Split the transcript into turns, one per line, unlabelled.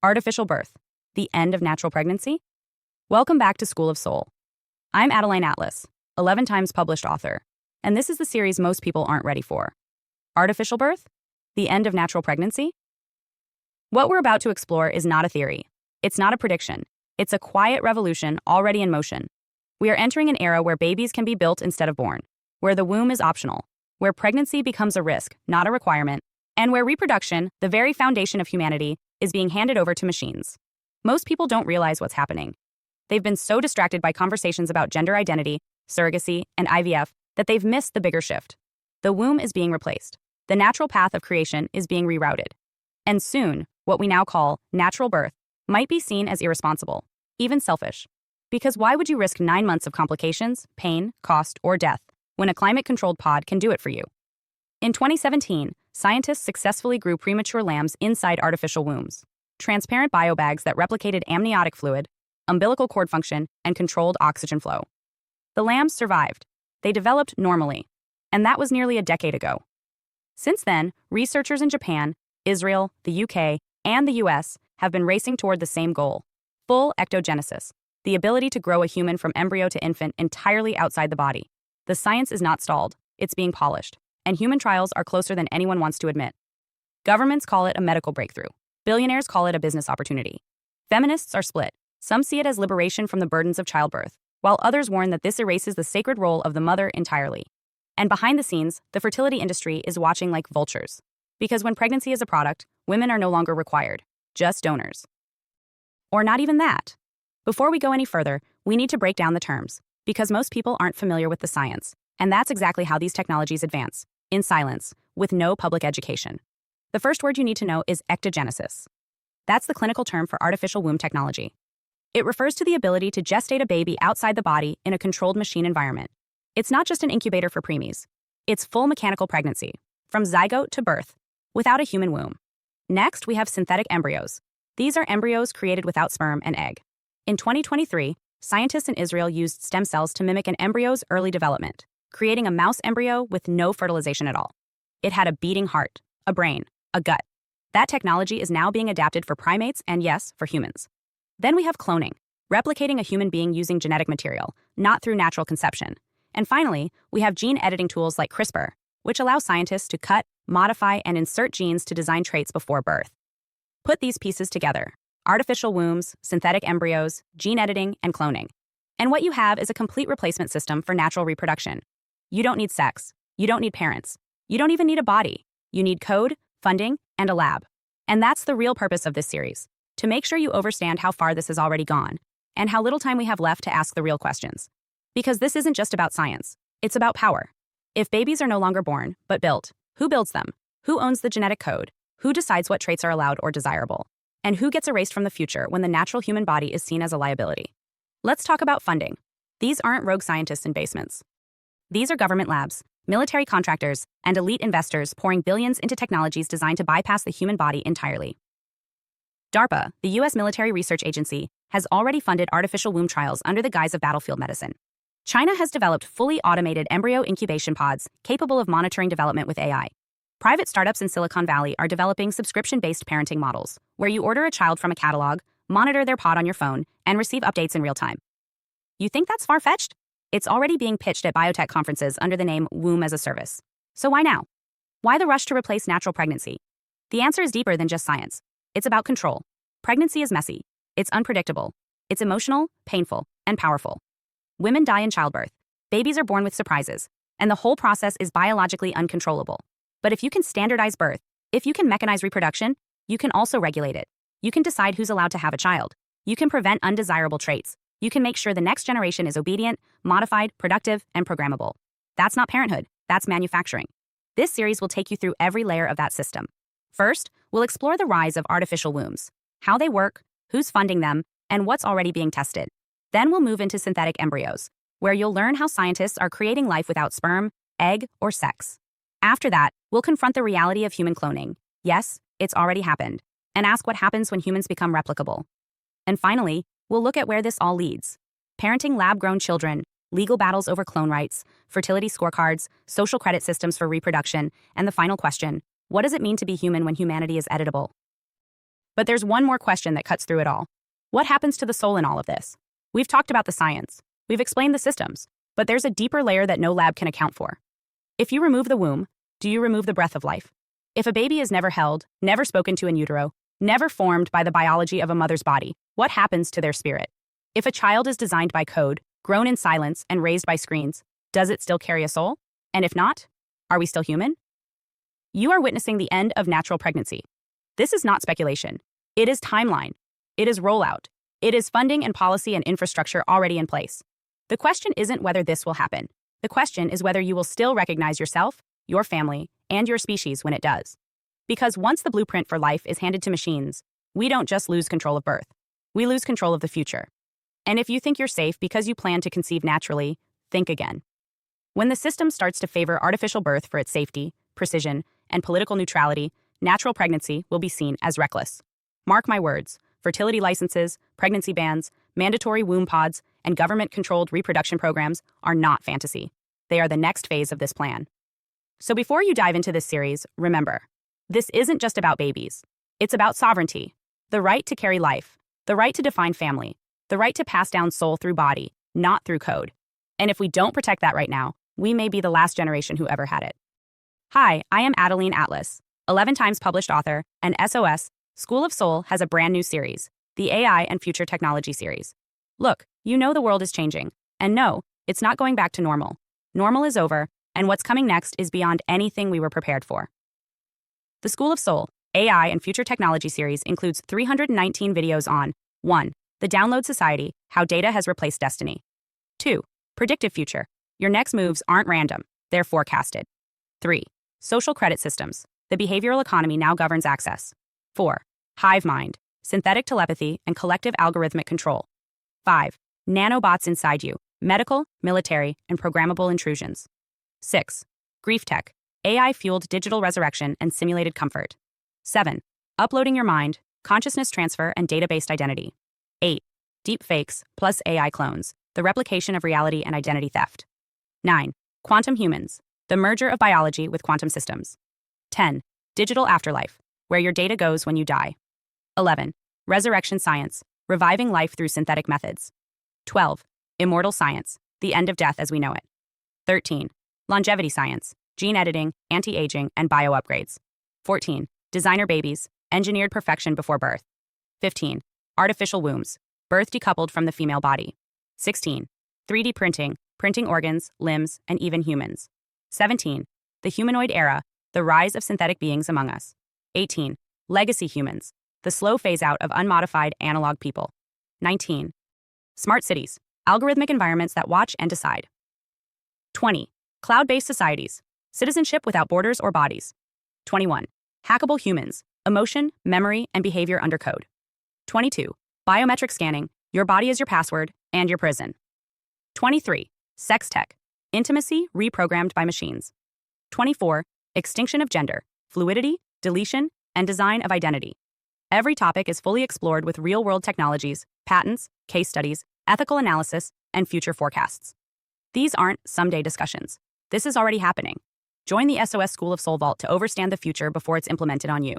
Artificial birth, the end of natural pregnancy? Welcome back to School of Soul. I'm Adeline Atlas, 11 times published author, and this is the series most people aren't ready for. Artificial birth, the end of natural pregnancy? What we're about to explore is not a theory. It's not a prediction. It's a quiet revolution already in motion. We are entering an era where babies can be built instead of born, where the womb is optional, where pregnancy becomes a risk, not a requirement, and where reproduction, the very foundation of humanity, is being handed over to machines. Most people don't realize what's happening. They've been so distracted by conversations about gender identity, surrogacy, and IVF that they've missed the bigger shift. The womb is being replaced. The natural path of creation is being rerouted. And soon, what we now call natural birth might be seen as irresponsible, even selfish. Because why would you risk 9 months of complications, pain, cost, or death when a climate-controlled pod can do it for you? In 2017, scientists successfully grew premature lambs inside artificial wombs, transparent biobags that replicated amniotic fluid, umbilical cord function, and controlled oxygen flow. The lambs survived. They developed normally, and that was nearly a decade ago. Since then, researchers in Japan, Israel, the UK, and the US have been racing toward the same goal: full ectogenesis, the ability to grow a human from embryo to infant entirely outside the body. The science is not stalled, it's being polished, and human trials are closer than anyone wants to admit. Governments call it a medical breakthrough. Billionaires call it a business opportunity. Feminists are split. Some see it as liberation from the burdens of childbirth, while others warn that this erases the sacred role of the mother entirely. And behind the scenes, the fertility industry is watching like vultures. Because when pregnancy is a product, women are no longer required, just donors. Or not even that. Before we go any further, we need to break down the terms, because most people aren't familiar with the science, and that's exactly how these technologies advance, in silence, with no public education. The first word you need to know is ectogenesis. That's the clinical term for artificial womb technology. It refers to the ability to gestate a baby outside the body in a controlled machine environment. It's not just an incubator for preemies. It's full mechanical pregnancy, from zygote to birth, without a human womb. Next, we have synthetic embryos. These are embryos created without sperm and egg. In 2023, scientists in Israel used stem cells to mimic an embryo's early development, creating a mouse embryo with no fertilization at all. It had a beating heart, a brain, a gut. That technology is now being adapted for primates and, yes, for humans. Then we have cloning, replicating a human being using genetic material, not through natural conception. And finally, we have gene editing tools like CRISPR, which allow scientists to cut, modify, and insert genes to design traits before birth. Put these pieces together: artificial wombs, synthetic embryos, gene editing, and cloning. And what you have is a complete replacement system for natural reproduction. You don't need sex. You don't need parents. You don't even need a body. You need code, funding, and a lab. And that's the real purpose of this series, to make sure you understand how far this has already gone, and how little time we have left to ask the real questions. Because this isn't just about science, it's about power. If babies are no longer born, but built, who builds them? Who owns the genetic code? Who decides what traits are allowed or desirable? And who gets erased from the future when the natural human body is seen as a liability? Let's talk about funding. These aren't rogue scientists in basements. These are government labs, military contractors, and elite investors pouring billions into technologies designed to bypass the human body entirely. DARPA, the U.S. military research agency, has already funded artificial womb trials under the guise of battlefield medicine. China has developed fully automated embryo incubation pods capable of monitoring development with AI. Private startups in Silicon Valley are developing subscription-based parenting models, where you order a child from a catalog, monitor their pod on your phone, and receive updates in real time. You think that's far-fetched? It's already being pitched at biotech conferences under the name Womb as a Service. So why now? Why the rush to replace natural pregnancy? The answer is deeper than just science. It's about control. Pregnancy is messy. It's unpredictable. It's emotional, painful, and powerful. Women die in childbirth. Babies are born with surprises. And the whole process is biologically uncontrollable. But if you can standardize birth, if you can mechanize reproduction, you can also regulate it. You can decide who's allowed to have a child. You can prevent undesirable traits. You can make sure the next generation is obedient, modified, productive, and programmable. That's not parenthood. That's manufacturing. This series will take you through every layer of that system. First, we'll explore the rise of artificial wombs, how they work, who's funding them, and what's already being tested. Then we'll move into synthetic embryos, where you'll learn how scientists are creating life without sperm, egg, or sex. After that, we'll confront the reality of human cloning. Yes, it's already happened. And ask what happens when humans become replicable. And finally, we'll look at where this all leads: parenting lab-grown children, legal battles over clone rights, fertility scorecards, social credit systems for reproduction, and the final question: what does it mean to be human when humanity is editable? But there's one more question that cuts through it all. What happens to the soul in all of this? We've talked about the science. We've explained the systems. But there's a deeper layer that no lab can account for. If you remove the womb, do you remove the breath of life? If a baby is never held, never spoken to in utero, never formed by the biology of a mother's body, what happens to their spirit? If a child is designed by code, grown in silence, and raised by screens, does it still carry a soul? And if not, are we still human? You are witnessing the end of natural pregnancy. This is not speculation. It is timeline. It is rollout. It is funding and policy and infrastructure already in place. The question isn't whether this will happen. The question is whether you will still recognize yourself, your family, and your species when it does. Because once the blueprint for life is handed to machines, we don't just lose control of birth. We lose control of the future. And if you think you're safe because you plan to conceive naturally, think again. When the system starts to favor artificial birth for its safety, precision, and political neutrality, natural pregnancy will be seen as reckless. Mark my words, fertility licenses, pregnancy bans, mandatory womb pods, and government-controlled reproduction programs are not fantasy. They are the next phase of this plan. So before you dive into this series, remember, this isn't just about babies. It's about sovereignty, the right to carry life, the right to define family, the right to pass down soul through body, not through code. And if we don't protect that right now, we may be the last generation who ever had it. Hi, I am Adeline Atlas, 11 times published author, and SOS, School of Soul has a brand new series, the AI and Future Technology series. Look, you know the world is changing, and no, it's not going back to normal. Normal is over, and what's coming next is beyond anything we were prepared for. The School of Soul, AI and Future Technology series includes 319 videos on 1. The Download Society, How Data Has Replaced Destiny. 2. Predictive Future. Your next moves aren't random, they're forecasted. 3. Social Credit Systems. The behavioral economy now governs access. 4. Hive Mind. Synthetic telepathy and collective algorithmic control. 5. Nanobots inside you. Medical, military, and programmable intrusions. 6. Grief Tech. AI-fueled digital resurrection and simulated comfort. 7. Uploading your mind, consciousness transfer, and data-based identity. 8. Deep fakes plus AI clones. The replication of reality and identity theft. 9. Quantum humans. The merger of biology with quantum systems. 10. Digital afterlife, where your data goes when you die. 11. Resurrection science, reviving life through synthetic methods. 12. Immortal science, the end of death as we know it. 13. Longevity science, gene editing, anti-aging, and bio-upgrades. 14. Designer babies, engineered perfection before birth. 15. Artificial wombs, birth decoupled from the female body. 16. 3D printing, printing organs, limbs, and even humans. 17. The humanoid era, the rise of synthetic beings among us. 18. Legacy humans, the slow phase-out of unmodified analog people. 19. Smart cities, algorithmic environments that watch and decide. 20. Cloud-based societies, citizenship without borders or bodies. 21. Hackable humans, emotion, memory, and behavior under code. 22. Biometric scanning, your body is your password and your prison. 23. Sex tech, intimacy reprogrammed by machines. 24. Extinction of gender, fluidity, deletion, and design of identity. Every topic is fully explored with real-world technologies, patents, case studies, ethical analysis, and future forecasts. These aren't someday discussions. This is already happening. Join the SOS School of Soul Vault to overstand the future before it's implemented on you.